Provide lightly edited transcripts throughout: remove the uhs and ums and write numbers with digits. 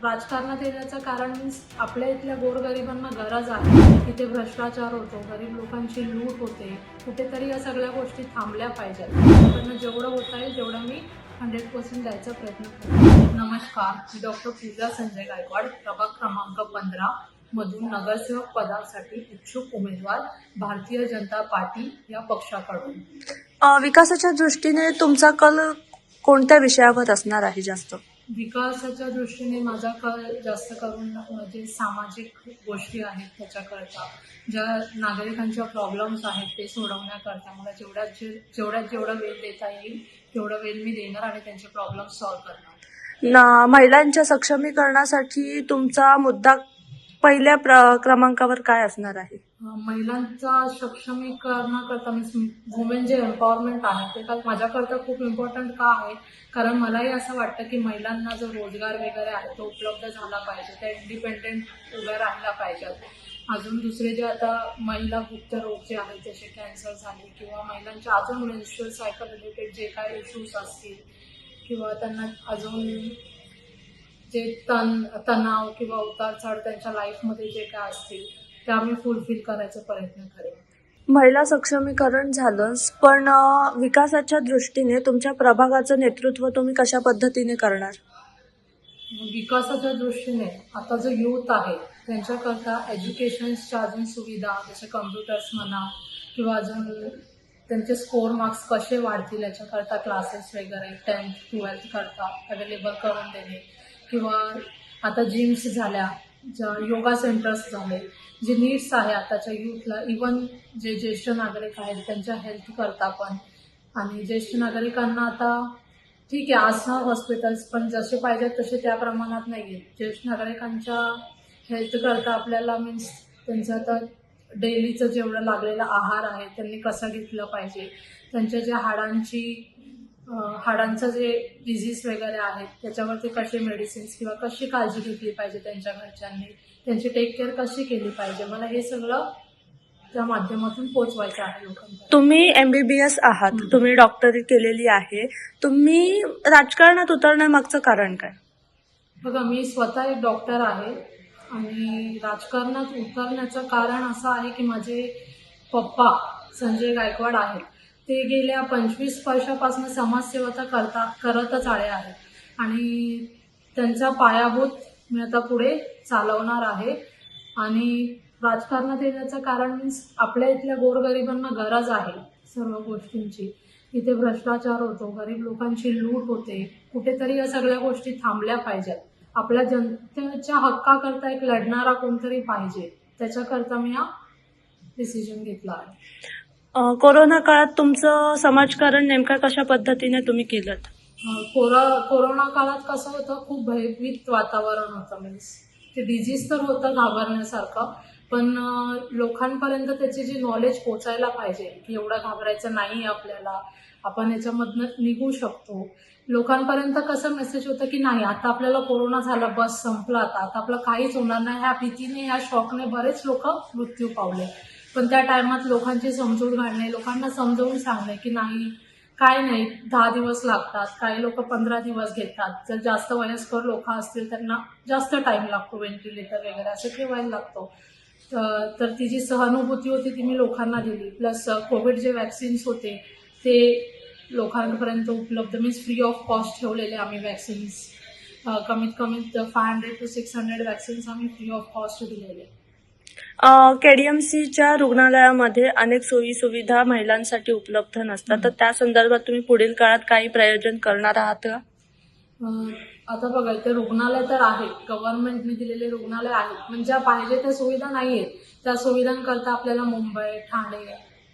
राजकारणात येण्याचं कारण मीन्स आपल्या इथल्या गोरगरिबांना गरज आहे. तिथे भ्रष्टाचार होतो, गरीब लोकांची लूट होते. कुठेतरी या सगळ्या गोष्टी थांबल्या पाहिजेत. माझ्याकडनं जेवढं होता येईल तेवढं मी 100% द्यायचा प्रयत्न करते. नमस्कार, मी डॉक्टर पूजा संजय गायकवाड, प्रभाग क्रमांक 15 मधून नगरसेवक पदासाठी इच्छुक उमेदवार, भारतीय जनता पार्टी या पक्षाकडून. विकासाच्या दृष्टीने तुमचा कल कोणत्या विषयावर असणार आहे जास्त? विकासाच्या दृष्टीने माझा कल जास्त करून म्हणजे सामाजिक गोष्टी आहेत त्याच्याकरता, ज्या नागरिकांच्या प्रॉब्लेम्स आहेत ते सोडवण्याकरता मला जेवढा वेळ देता येईल तेवढा वेळ मी देणार आणि त्यांचे प्रॉब्लेम सॉल्व्ह करणार. महिलांच्या सक्षमीकरणासाठी तुमचा मुद्दा पहिल्या क्रमांकावर काय असणार आहे? महिलांचा सक्षमीकरणाकरता मीन्स वुमेन जे एम्पॉवरमेंट आहे ते का माझ्याकरता खूप इम्पॉर्टंट का आहे, कारण मलाही असं वाटतं की महिलांना जो रोजगार वगैरे आहे तो उपलब्ध झाला पाहिजे, त्या इंडिपेंडेंट उभ्या राहायला पाहिजेत. अजून दुसरे जे आता महिला गुप्त रोग जे आहेत जसे कॅन्सर झाले किंवा महिलांच्या अजून मेन्स्ट्रुअल सायकल रिलेटेड जे काही इश्यूज असतील किंवा त्यांना अजून जे तणाव किंवा उतार चढ त्यांच्या लाईफमध्ये जे काय असतील ते आम्ही फुलफिल करायचा प्रयत्न करेन. महिला सक्षमीकरण झालंच, पण विकासाच्या दृष्टीने तुमच्या प्रभागाचं नेतृत्व तुम्ही कशा पद्धतीने करणार? विकासाच्या दृष्टीने आता जो यूथ आहे त्यांच्याकरता एज्युकेशनच्या अजून सुविधा जसे कम्प्युटर्स म्हणा किंवा अजून त्यांचे स्कोर मार्क्स कसे वाढतील याच्याकरता क्लासेस वगैरे 10th 12th करता अवेलेबल करून देणे किंवा आता जिम्स झाल्या, योगा सेंटर्स झाले, जे नीड्स आहे आताच्या यूथला, इवन जे ज्येष्ठ नागरिक आहेत त्यांच्या हेल्थ करता पण, आणि ज्येष्ठ नागरिकांना आता ठीक आहे असणार हॉस्पिटल्स पण जसे पाहिजेत तसे त्या प्रमाणात नाही आहेत. ज्येष्ठ नागरिकांच्या हेल्थ करता आपल्याला मीन्स त्यांचं आता डेलीचं जेवढं लागलेला आहार आहे त्यांनी कसं घेतलं पाहिजे, त्यांच्या ज्या हाडांचं जे डिझीज वगैरे आहेत त्याच्यावरती कसे मेडिसिन्स किंवा कशी काळजी घेतली पाहिजे त्यांच्या घरच्यांनी, त्यांची टेक केअर कशी केली पाहिजे, मला हे सगळं त्या माध्यमातून पोहोचवायचं आहे लोकांपर्यंत. तुम्ही MBBS आहात, तुम्ही डॉक्टरी केलेली आहे, तुम्ही राजकारणात उतरण्यामागचं कारण काय? बघा, मी स्वतः एक डॉक्टर आहे आणि राजकारणात उतरण्याचं कारण असं आहे की माझे पप्पा संजय गायकवाड आहेत, ते गेल्या 25 वर्षापासून समाजसेवा तर करतच आले आहेत आणि त्यांचा पायाभूत मी आता पुढे चालवणार आहे. आणि राजकारणात येण्याचं कारण मीन्स आपल्या इथल्या गोरगरिबांना गरज आहे सर्व गोष्टींची. इथे भ्रष्टाचार होतो, गरीब लोकांची लूट होते, कुठेतरी या सगळ्या गोष्टी थांबल्या पाहिजेत. आपल्या जनतेच्या हक्काकरता एक लढणारा कोणतरी पाहिजे, त्याच्याकरता मी हा डिसिजन घेतला आहे. कोरोना काळात तुमचं समाजकारण नेमकं कशा पद्धतीने तुम्ही केलं? कोरोना काळात कसं होतं, खूप भयभीत वातावरण होतं. मीन्स ते डिझीज तर होतं घाबरण्यासारखं, पण लोकांपर्यंत त्याची जी नॉलेज पोचायला पाहिजे की एवढं घाबरायचं नाही आपल्याला, आपण याच्यामधनं निघू शकतो. लोकांपर्यंत कसं मेसेज होतं की नाही आता आपल्याला कोरोना झाला, बस संपला, आता आपलं काहीच होणार नाही, ह्या भीतीने ह्या शॉकने बरेच लोक मृत्यू पावले. पण त्या टायमात लोकांची समजूत घालणे, लोकांना समजावून सांगणे की नाही काय नाही, 10 दिवस लागतात, काही लोक 15 दिवस घेतात, जर जास्त वयस्कर लोक असतील त्यांना जास्त टाइम लागतो, व्हेंटिलेटर वगैरे असं ठेवायला लागतो. तर ती जी सहानुभूती होती ती मी लोकांना दिली. प्लस कोविड जे वॅक्सिन्स होते ते लोकांपर्यंत उपलब्ध मीन्स फ्री ऑफ कॉस्ट ठेवलेले आम्ही वॅक्सिन्स, कमीत कमी 500 to 600 वॅक्सिन्स आम्ही फ्री ऑफ कॉस्ट दिलेले. KDMCच्या रुग्णालयामध्ये अनेक सोयी सुविधा महिलांसाठी उपलब्ध नसतात, तर त्या संदर्भात तुम्ही पुढील काळात काही प्रयोजन करणार आहात का? आता बघा, इथे रुग्णालय तर आहे, गव्हर्नमेंटने दिलेले रुग्णालय आहेत, पण ज्या पाहिजे त्या सुविधा नाही आहेत. त्या सुविधांकरता आपल्याला मुंबई, ठाणे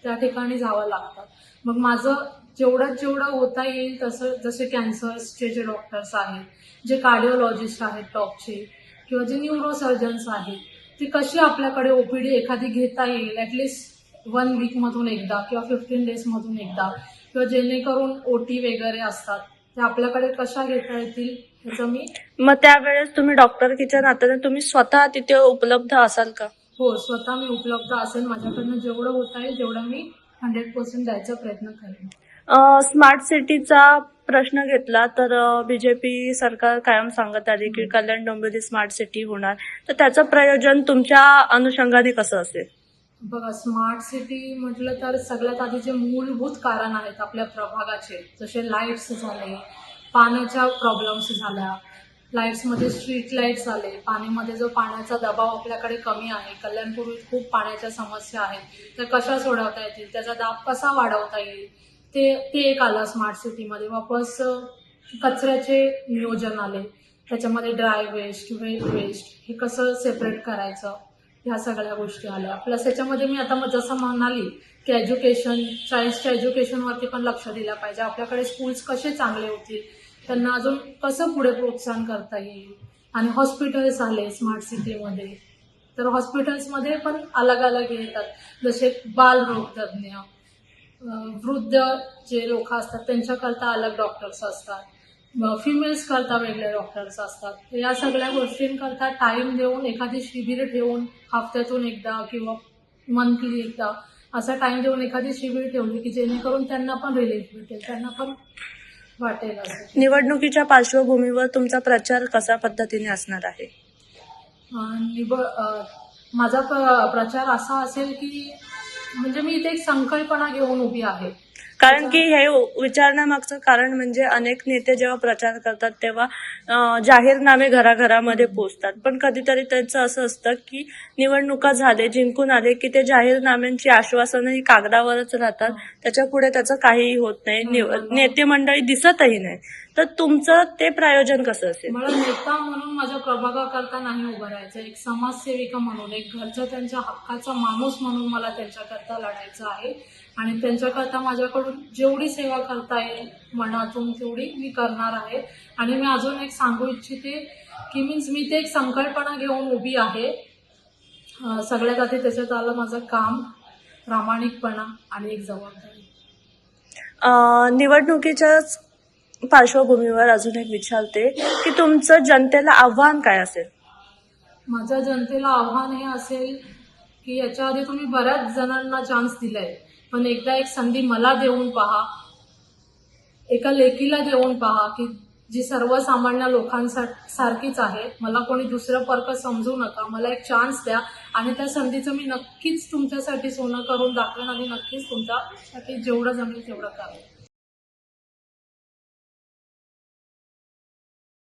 त्या ठिकाणी जावं लागतं. मग माझं जेवढं होता येईल तसं, जसे कॅन्सर्सचे जे डॉक्टर्स आहेत, जे कार्डिओलॉजिस्ट आहेत टॉपचे किंवा जे न्यूरोसर्जन्स आहेत, ती कशी आपल्याकडे OPD एखादी घेता येईल ॲटलिस्ट 1 वीकमधून एकदा किंवा 15 डेजमधून एकदा, किंवा जेणेकरून OT वगैरे असतात ते आपल्याकडे कशा घेता येतील ह्याचं मी. मग त्यावेळेस तुम्ही डॉक्टरकीच्या नात्याने तुम्ही स्वतः तिथे उपलब्ध असाल का? हो, स्वतः मी उपलब्ध असेल. माझ्याकडनं जेवढं होता येईल तेवढं मी 100% द्यायचा प्रयत्न करेन. स्मार्ट सिटीचा प्रश्न घेतला तर बीजेपी सरकार कायम सांगत आली की कल्याण डोंबिवली स्मार्ट सिटी होणार, तर त्याचं प्रयोजन तुमच्या अनुषंगाने कसं असेल? बघा, स्मार्ट सिटी म्हटलं तर सगळ्यात आधी जे मूलभूत कारण आहेत आपल्या प्रभागाचे, जसे लाईट्स झाले, पाण्याच्या प्रॉब्लेम्स झाल्या, लाईट्समध्ये स्ट्रीट लाईट्स आले, पाणीमध्ये जो पाण्याचा दबाव आपल्याकडे कमी आहे, कल्याणपूर्वीत खूप पाण्याच्या समस्या आहेत, त्या कशा सोडवता येतील, त्याचा दाब कसा वाढवता येईल, ते एक आलं स्मार्ट सिटीमध्ये. वापस कचऱ्याचे नियोजन आले, त्याच्यामध्ये ड्राय वेस्ट, वेट वेस्ट हे कसं सेपरेट करायचं, ह्या सगळ्या गोष्टी आल्या. प्लस याच्यामध्ये मी आता जसं म्हणाली की एज्युकेशन, चाइल्ड्सच्या एज्युकेशनवरती पण लक्ष दिलं पाहिजे. आपल्याकडे स्कूल्स कसे चांगले होतील, त्यांना अजून कसं पुढे प्रोत्साहन करता येईल. आणि हॉस्पिटल्स आले स्मार्ट सिटीमध्ये, तर हॉस्पिटल्समध्ये पण अलग अलग येतात, जसे बालरोग तज्ज्ञ, वृद्ध जे लोक असतात त्यांच्याकरता अलग डॉक्टर्स असतात, फिमेल्स करता वेगळे डॉक्टर्स असतात. या सगळ्या गोष्टींकरता टाइम देऊन एखादी शिबिर ठेवून हफ्त्यातून एकदा किंवा मंथली एकदा असा टाइम देऊन एखादी शिबिर ठेवली की जेणेकरून त्यांना पण रिलीफ भेटेल, त्यांना पण वाटेल असं. निवडणुकीच्या पार्श्वभूमीवर तुमचा प्रचार कशा पद्धतीने असणार आहे? माझा प्रचार असा असेल की म्हणजे मी इथे एक संकल्पना घेऊन उभी आहे. कारण की हे विचारण्यामागचं कारण म्हणजे अनेक नेते जेव्हा प्रचार करतात तेव्हा जाहीरनामे घराघरामध्ये पोचतात, पण कधीतरी त्यांचं असं असतं की निवडणुका झाले, जिंकून आले की ते जाहीरनाम्यांची आश्वासनं ही कागदावरच राहतात, त्याच्या पुढे त्याचं काहीही होत नाही, नेते मंडळी दिसतही नाही. तर तुमचं ते प्रायोजन कसं असेल? मला नेता म्हणून माझ्या प्रभागाकरता नाही उभं राहायचं, एक समाजसेविका म्हणून, एक घरच्या त्यांच्या हक्काचा माणूस म्हणून मला त्यांच्याकरता लढायचं आहे. आणि त्यांच्याकरता माझ्याकडून जेवढी सेवा करता येईल मनातून तेवढी मी करणार आहे. आणि मी अजून एक सांगू इच्छिते की मी ते एक संकल्पना घेऊन उभी आहे. सगळ्यात आधी त्याच्यात आलं माझं काम, प्रामाणिकपणा आणि एक जबाबदारी. निवडणुकीच्या पार्श्वभूमीवर अजून एक विचारते की तुमचं जनतेला आव्हान काय असेल? माझं जनतेला आव्हान हे असेल की याच्या आधी तुम्ही बऱ्याच जणांना चान्स दिलाय, पण एकदा एक संधी मला देऊन पहा, एका लेकीला देऊन पहा की जी सर्वसामान्य लोकांसारखीच आहे. मला कोणी दुसरं परक समजू नका, मला एक चान्स द्या आणि त्या संधीचं मी नक्कीच तुमच्यासाठी सोनं करून दाखवेन आणि नक्कीच तुमच्यासाठी जेवढं जमेल तेवढं करेन.